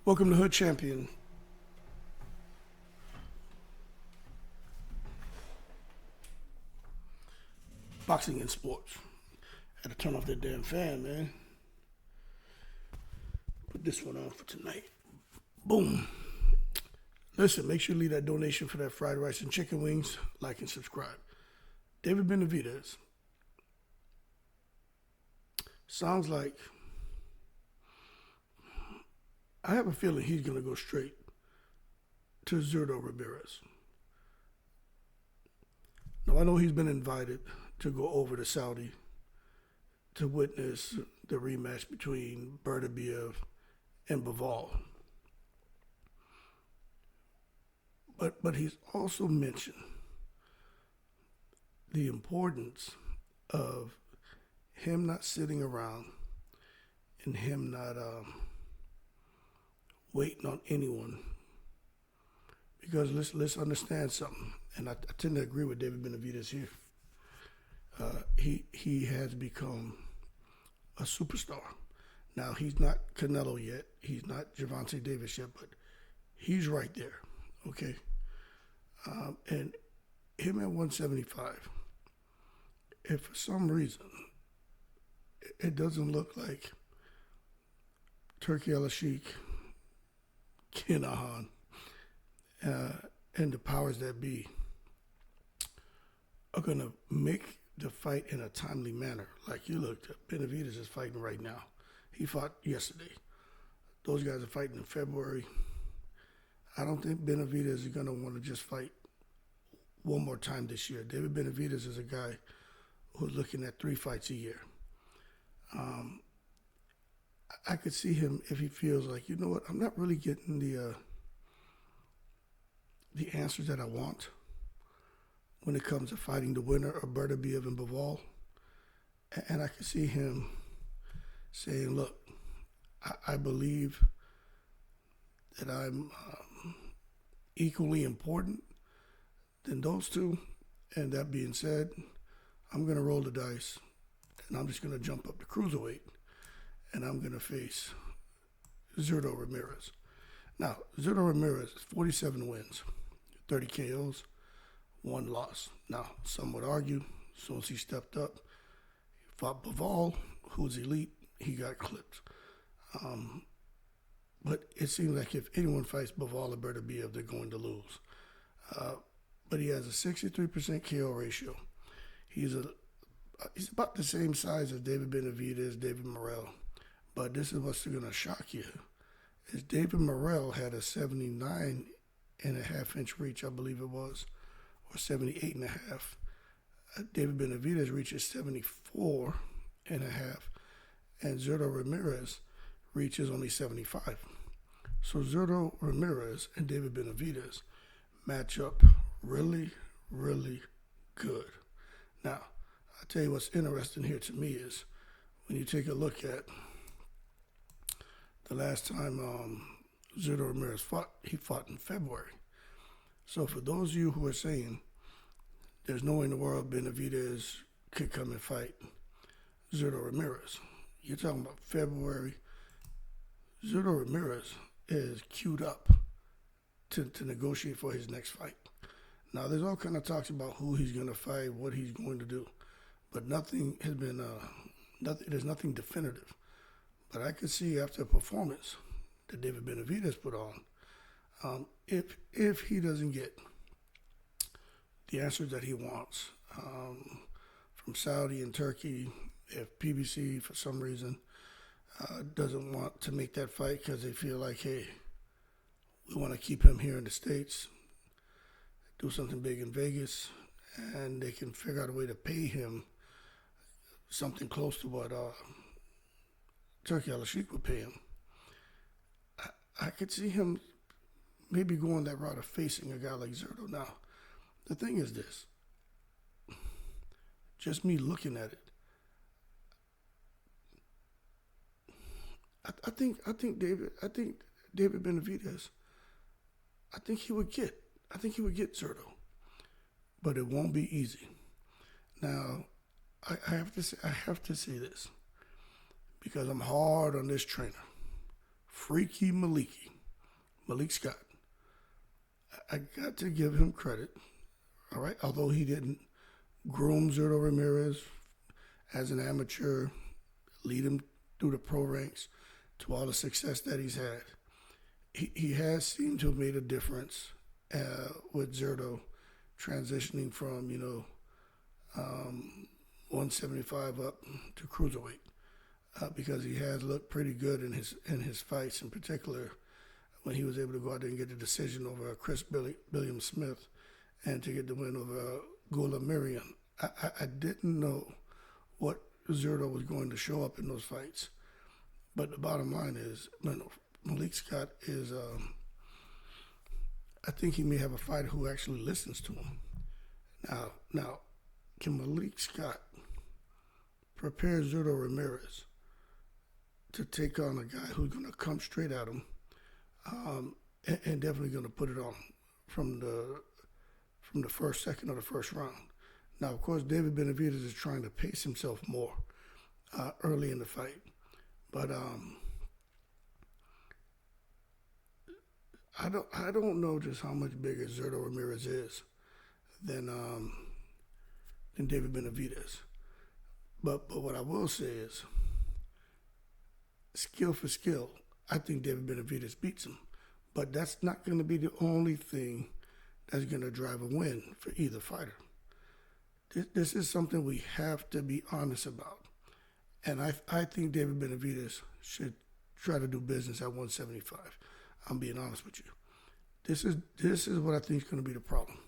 Welcome to Hood Champion. Boxing and sports. Had to turn off that damn fan, man. Put this one on for tonight. Boom. Listen, make sure you leave that donation for that fried rice and chicken wings. Like and subscribe. David Benavidez. Sounds like I have a feeling he's going to go straight to Crsrwt Ramirez. Now, I know he's been invited to go over to Saudi to witness the rematch between Beterbiev and Bivol. But he's also mentioned the importance of him not sitting around and him not waiting on anyone. Because let's understand something, and I tend to agree with David Benavidez here. He has become a superstar. Now, he's not Canelo yet. He's not Gervonta Davis yet, but he's right there, okay? And him at 175, if for some reason it doesn't look like Turkey al-Sheikh, Kinahan, and the powers that be are going to make the fight in a timely manner. Like you looked, Benavidez is fighting right now. He fought yesterday. Those guys are fighting in February. I don't think Benavidez is going to want to just fight one more time this year. David Benavidez is a guy who's looking at 3 fights a year. I could see him if he feels like, you know what, I'm not really getting the answers that I want when it comes to fighting the winner of Beterbiev and Bivol. And I could see him saying, look, I believe that I'm equally important than those two. And that being said, I'm going to roll the dice and I'm just going to jump up to Crsrwt and I'm going to face Crsrwt Ramirez. Now, Crsrwt Ramirez is 47 wins, 30 KOs, 1 loss. Now, some would argue, as soon as he stepped up, he fought Bivol, who's elite, he got clipped. But it seems like if anyone fights Bivol or Beterbiev, they're going to lose. But he has a 63% KO ratio. He's about the same size as David Benavidez, David Morrell. But this is what's going to shock you. Is David Morrell had a 79.5-inch reach, I believe it was, or 78.5. David Benavidez reaches 74.5, and Crsrwt Ramirez reaches only 75. So Crsrwt Ramirez and David Benavidez match up really, really good. Now, I'll tell you what's interesting here to me is when you take a look at the last time Crsrwt Ramirez fought, he fought in February. So for those of you who are saying there's no way in the world Benavidez could come and fight Crsrwt Ramirez, you're talking about February. Crsrwt Ramirez is queued up to negotiate for his next fight. Now, there's all kind of talks about who he's going to fight, what he's going to do, but nothing has been, there's nothing definitive. But I could see after a performance that David Benavidez put on, if he doesn't get the answers that he wants from Saudi and Turkey, if PBC for some reason doesn't want to make that fight because they feel like, hey, we want to keep him here in the States, do something big in Vegas, and they can figure out a way to pay him something close to what Turkey al-Sheikh would pay him. I could see him maybe going that route of facing a guy like Crsrwt. Now, the thing is this. Just me looking at it, I think David Benavidez, I think he would get Crsrwt, but it won't be easy. Now, I have to say this because I'm hard on this trainer, Freaky Maliki. Malik Scott. I got to give him credit, all right? Although he didn't groom Crsrwt Ramirez as an amateur, lead him through the pro ranks to all the success that he's had. He has seemed to have made a difference with Crsrwt transitioning from, 175 up to cruiserweight because he has looked pretty good in his fights, in particular when he was able to go out there and get the decision over Chris Billiam Smith and to get the win over Gula Miriam. I didn't know what Crsrwt was going to show up in those fights, but the bottom line is, Malik Scott is, I think he may have a fighter who actually listens to him. Now, can Malik Scott prepare Crsrwt Ramirez to take on a guy who's going to come straight at him and definitely going to put it on from the first second of the first round? Now, of course, David Benavidez is trying to pace himself more early in the fight, but I don't know just how much bigger Crsrwt Ramirez is than David Benavidez. But what I will say is, skill for skill, I think David Benavidez beats him. But that's not going to be the only thing that's going to drive a win for either fighter. This is something we have to be honest about. And I think David Benavidez should try to do business at 175. I'm being honest with you. This is what I think is going to be the problem.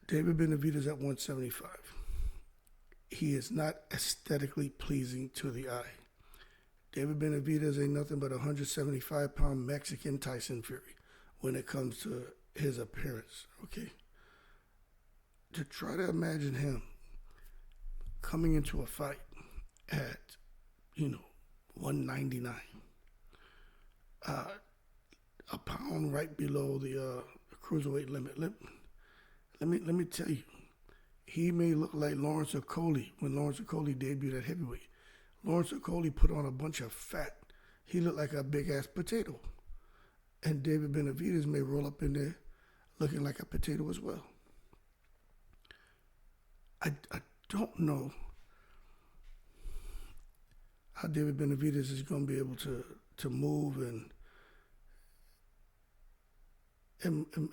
David Benavidez at 175. He is not aesthetically pleasing to the eye. David Benavidez ain't nothing but a 175-pound Mexican Tyson Fury when it comes to his appearance, okay? To try to imagine him coming into a fight at, 199, a pound right below the cruiserweight limit. Let me tell you, he may look like Lawrence Okolie when Lawrence Okolie debuted at heavyweight. Lawrence Okolie put on a bunch of fat. He looked like a big-ass potato. And David Benavidez may roll up in there looking like a potato as well. I don't know how David Benavidez is going to be able to move and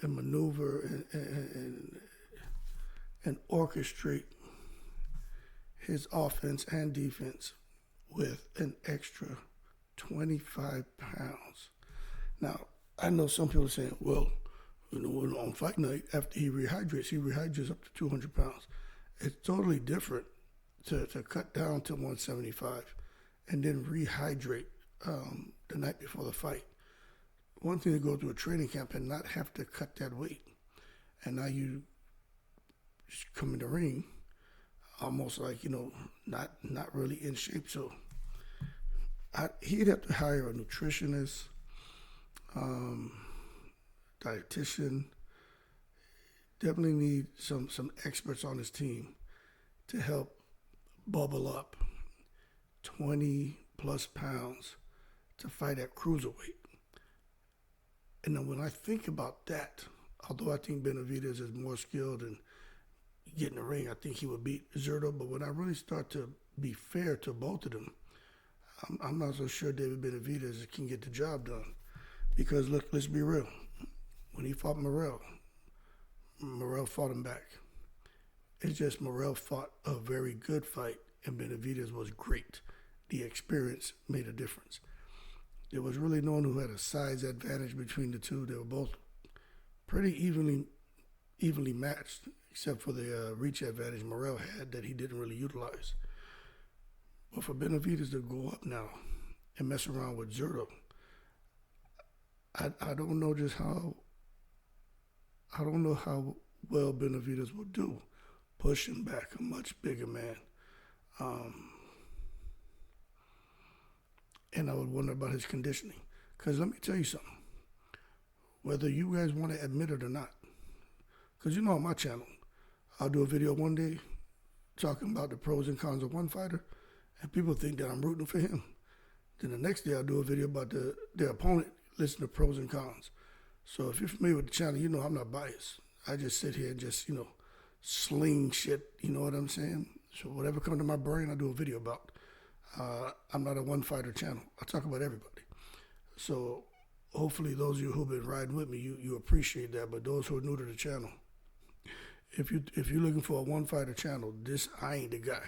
maneuver and orchestrate his offense and defense with an extra 25 pounds. Now, I know some people are saying, well, on fight night, after he rehydrates up to 200 pounds. It's totally different to cut down to 175 and then rehydrate the night before the fight. One thing to go through a training camp and not have to cut that weight. And now you come in the ring almost like, not really in shape. So he'd have to hire a nutritionist, dietitian. Definitely need some experts on his team to help bubble up 20 plus pounds to fight at cruiserweight. And then when I think about that, although I think Benavidez is more skilled and get in the ring, I think he would beat Crsrwt. But when I really start to be fair to both of them, I'm not so sure David Benavidez can get the job done. Because look, let's be real. When he fought Morrell fought him back. It's just Morrell fought a very good fight and Benavidez was great. The experience made a difference. There was really no one who had a size advantage between the two. They were both pretty evenly matched, except for the reach advantage Morrell had that he didn't really utilize. But for Benavidez to go up now and mess around with Crsrwt, I don't know just how. I don't know how well Benavidez will do pushing back a much bigger man. And I would wonder about his conditioning. Because let me tell you something. Whether you guys want to admit it or not. Because on my channel, I'll do a video one day talking about the pros and cons of one fighter, and people think that I'm rooting for him. Then the next day I'll do a video about their opponent, listen to pros and cons. So if you're familiar with the channel, you know I'm not biased. I just sit here and just, sling shit, you know what I'm saying? So whatever comes to my brain, I do a video about. I'm not a one-fighter channel. I talk about everybody. So hopefully those of you who've been riding with me, you appreciate that. But those who are new to the channel, if you're looking for a one-fighter channel, I ain't the guy.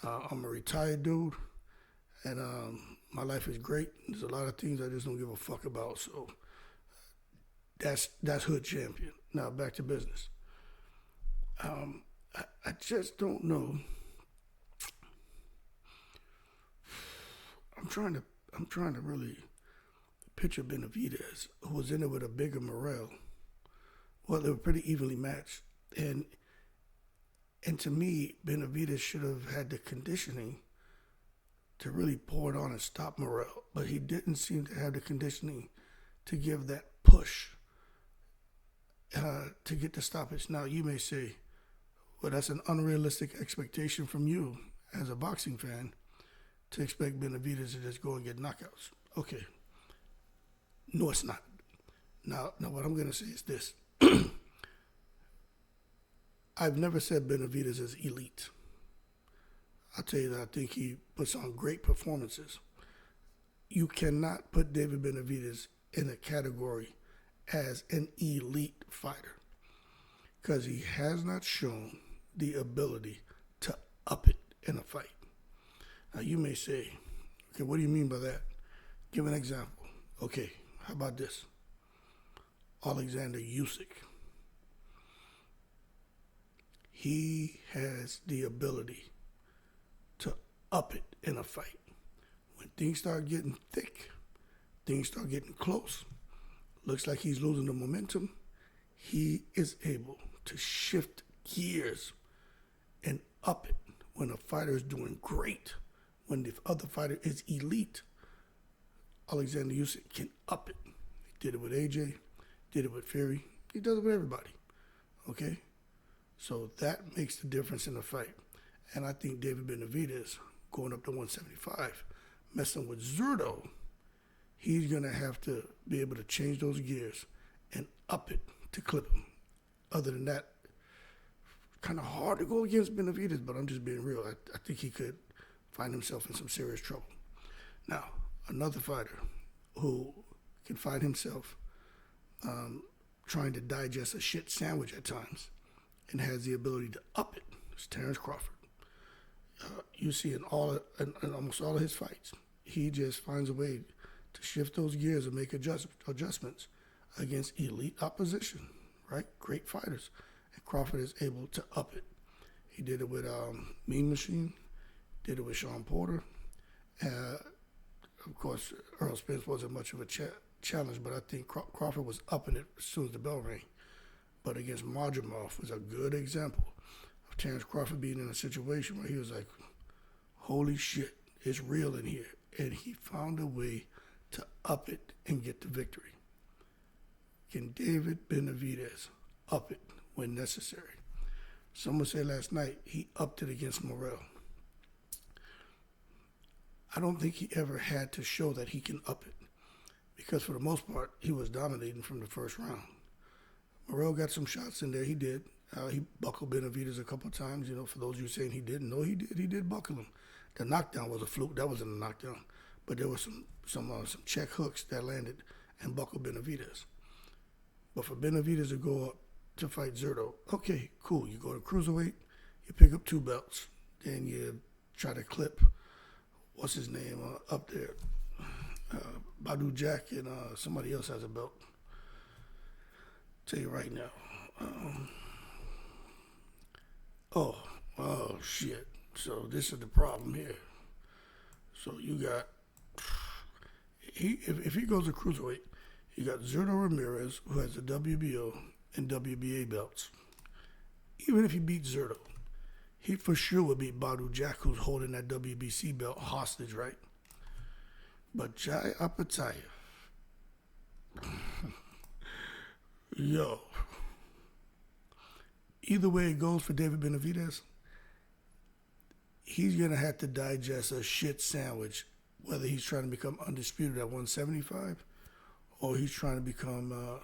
I'm a retired dude, and my life is great. There's a lot of things I just don't give a fuck about. So that's Hood Champion. Now back to business. I just don't know. I'm trying to really picture Benavidez, who was in it with a bigger Morrell. Well, they were pretty evenly matched, and to me, Benavidez should have had the conditioning to really pour it on and stop Morrell, but he didn't seem to have the conditioning to give that push to get the stoppage. Now, you may say, well, that's an unrealistic expectation from you as a boxing fan to expect Benavidez to just go and get knockouts. Okay. No, it's not. Now what I'm going to say is this. I've never said Benavidez is elite. I'll tell you that I think he puts on great performances. You cannot put David Benavidez in a category as an elite fighter because he has not shown the ability to up it in a fight. Now you may say, okay, what do you mean by that? Give an example. Okay, how about this? Alexander Usyk. He has the ability to up it in a fight. When things start getting thick, things start getting close, looks like he's losing the momentum, he is able to shift gears and up it when a fighter is doing great. When the other fighter is elite, Alexander Usyk can up it. He did it with AJ, did it with Fury. He does it with everybody, okay? So that makes the difference in the fight. And I think David Benavidez, going up to 175, messing with Crsrwt, he's going to have to be able to change those gears and up it to clip him. Other than that, kind of hard to go against Benavidez, but I'm just being real. I think he could find himself in some serious trouble. Now, another fighter who can find himself trying to digest a shit sandwich at times and has the ability to up it is Terrence Crawford. You see in almost all of his fights, he just finds a way to shift those gears and make adjustments against elite opposition, right? Great fighters. And Crawford is able to up it. He did it with Mean Machine, did it with Sean Porter. Of course, Earl Spence wasn't much of a challenge, but I think Crawford was upping it as soon as the bell rang. But against Madrimov was a good example of Terrence Crawford being in a situation where he was like, holy shit, it's real in here. And he found a way to up it and get the victory. Can David Benavidez up it when necessary? Someone said last night he upped it against Morrell. I don't think he ever had to show that he can up it because for the most part, he was dominating from the first round. Morrell got some shots in there. He did. He buckled Benavidez a couple of times. For those of you saying he didn't, no, he did. He did buckle him. The knockdown was a fluke. That wasn't a knockdown, but there were some check hooks that landed and buckled Benavidez. But for Benavidez to go up to fight Crsrwt, okay, cool. You go to Cruiserweight, you pick up 2 belts, then you try to clip what's his name up there, Badu Jack, and somebody else has a belt. Tell you right now. Oh shit. So this is the problem here. So you got if he goes to Cruiserweight, you got Crsrwt Ramirez, who has the WBO and WBA belts. Even if he beats Crsrwt, he for sure would beat Badu Jack, who's holding that WBC belt hostage, right? But Jai Opatai, yo, either way it goes for David Benavidez, he's going to have to digest a shit sandwich whether he's trying to become undisputed at 175 or he's trying to become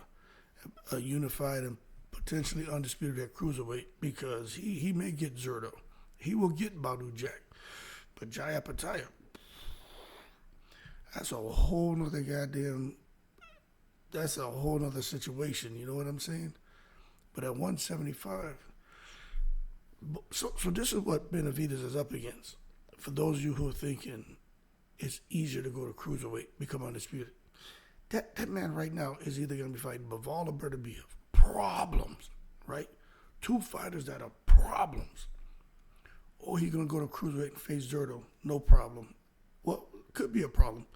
a unified and potentially undisputed at cruiserweight, because he may get Crsrwt. He will get Badou Jack. But Jai Opatai, that's a whole nother situation, you know what I'm saying? But at 175, so this is what Benavidez is up against. For those of you who are thinking it's easier to go to cruiserweight, become undisputed, that man right now is either going to be fighting Bivol or Beterbiev. Problems, right? Two fighters that are problems. Or he's going to go to cruiserweight and face Crsrwt, no problem. Well, could be a problem,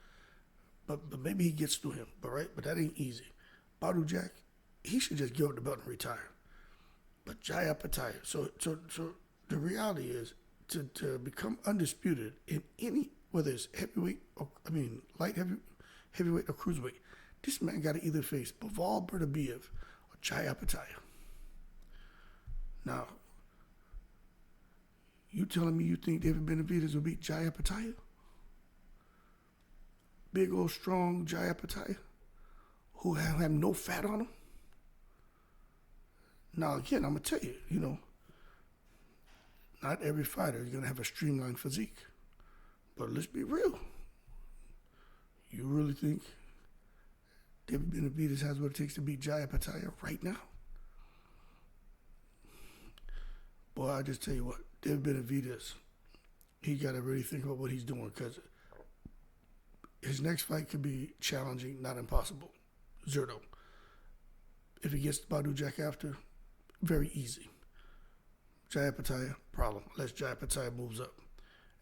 but maybe he gets through him. But that ain't easy. Badou Jack, he should just give up the belt and retire. But Jai Opatai, so the reality is to become undisputed in any, whether it's heavyweight or light heavyweight or cruiserweight, this man got to either face Bivol, Beterbiev, or Jai Opatai. Now, you telling me you think David Benavidez will beat Jai Opatai? Big old strong Jai Opatai, who have no fat on him? Now again, I'm gonna tell you, not every fighter is gonna have a streamlined physique. But let's be real. You really think David Benavidez has what it takes to beat Jai Opatai right now? Boy, I just tell you what, David Benavidez, he got to really think about what he's doing, because his next fight could be challenging, not impossible. Crsrwt. If he gets Badou Jack after, very easy. Jai Opatai, problem, unless Jai Opatai moves up.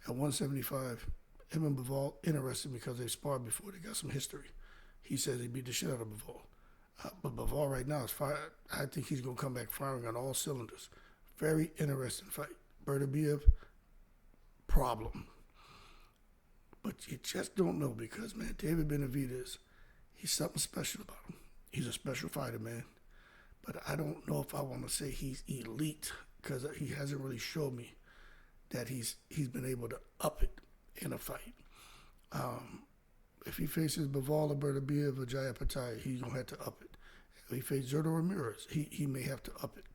At 175, him and Bivol interested because they sparred before. They got some history. He says he beat the shit out of Bivol. But Bivol right now is fired. I think he's going to come back firing on all cylinders. Very interesting fight. Beterbiev, problem. But you just don't know, because, man, David Benavidez, he's something special about him. He's a special fighter, man. But I don't know if I want to say he's elite, because he hasn't really showed me that he's been able to up it in a fight. If he faces Bivol or Beterbiev or Jai Opatai, he's going to have to up it. If he faces Crsrwt or Ramirez, he may have to up it.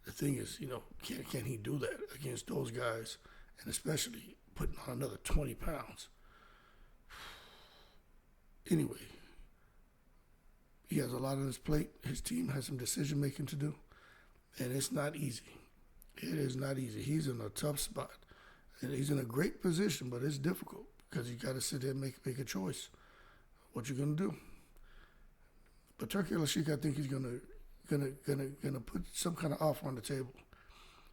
The thing is, can he do that against those guys, and especially putting on another 20 pounds? Anyway, he has a lot on his plate. His team has some decision-making to do, and it's not easy. It is not easy. He's in a tough spot, and he's in a great position, but it's difficult because you got to sit there and make a choice. What you gonna do? But Turki Al-Sheikh, I think he's gonna put some kind of offer on the table,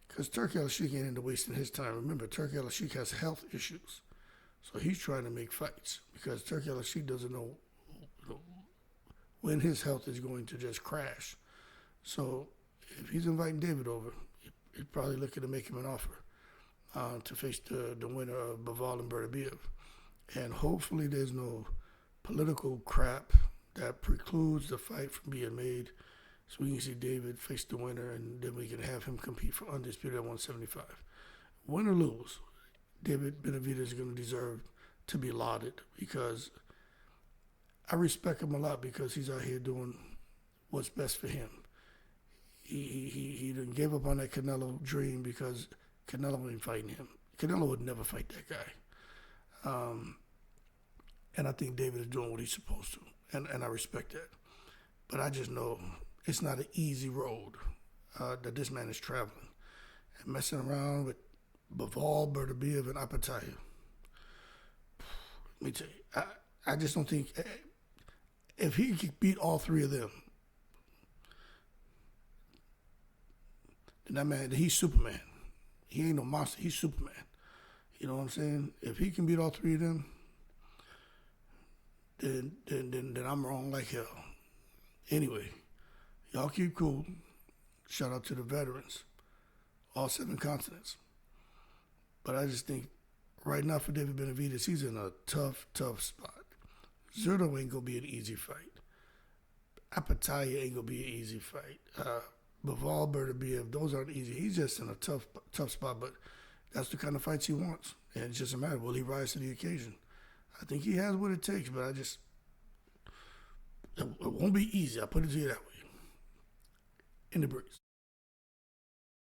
because Turki Al-Sheikh ain't into wasting his time. Remember, Turki Al-Sheikh has health issues, so he's trying to make fights, because Turki Al-Sheikh doesn't know when his health is going to just crash. So if he's inviting David over, he's probably looking to make him an offer to face the winner of Bivol and Beterbiev. And hopefully there's no political crap that precludes the fight from being made, so we can see David face the winner, and then we can have him compete for undisputed at 175. Win or lose, David Benavidez is going to deserve to be lauded, because I respect him a lot, because he's out here doing what's best for him. He didn't give up on that Canelo dream, because Canelo ain't fighting him. Canelo would never fight that guy. And I think David is doing what he's supposed to, and I respect that. But I just know it's not an easy road that this man is traveling. And messing around with Bivol, Beterbiev, and Opatai. Let me tell you, I just don't think, if he could beat all three of them, then that man, he's Superman. He ain't no monster, he's Superman. You know what I'm saying? If he can beat all three of them, then I'm wrong like hell. Anyway, y'all keep cool. Shout out to the veterans, all 7 continents. But I just think right now for David Benavidez, he's in a tough spot. Crsrwt ain't gonna be an easy fight. Opatai ain't gonna be an easy fight. Bivol, Beterbiev, those aren't easy. He's just in a tough spot, but that's the kind of fights he wants. And it's just a matter, will he rise to the occasion? I think he has what it takes, but it won't be easy. I'll put it to you that way. In the breeze.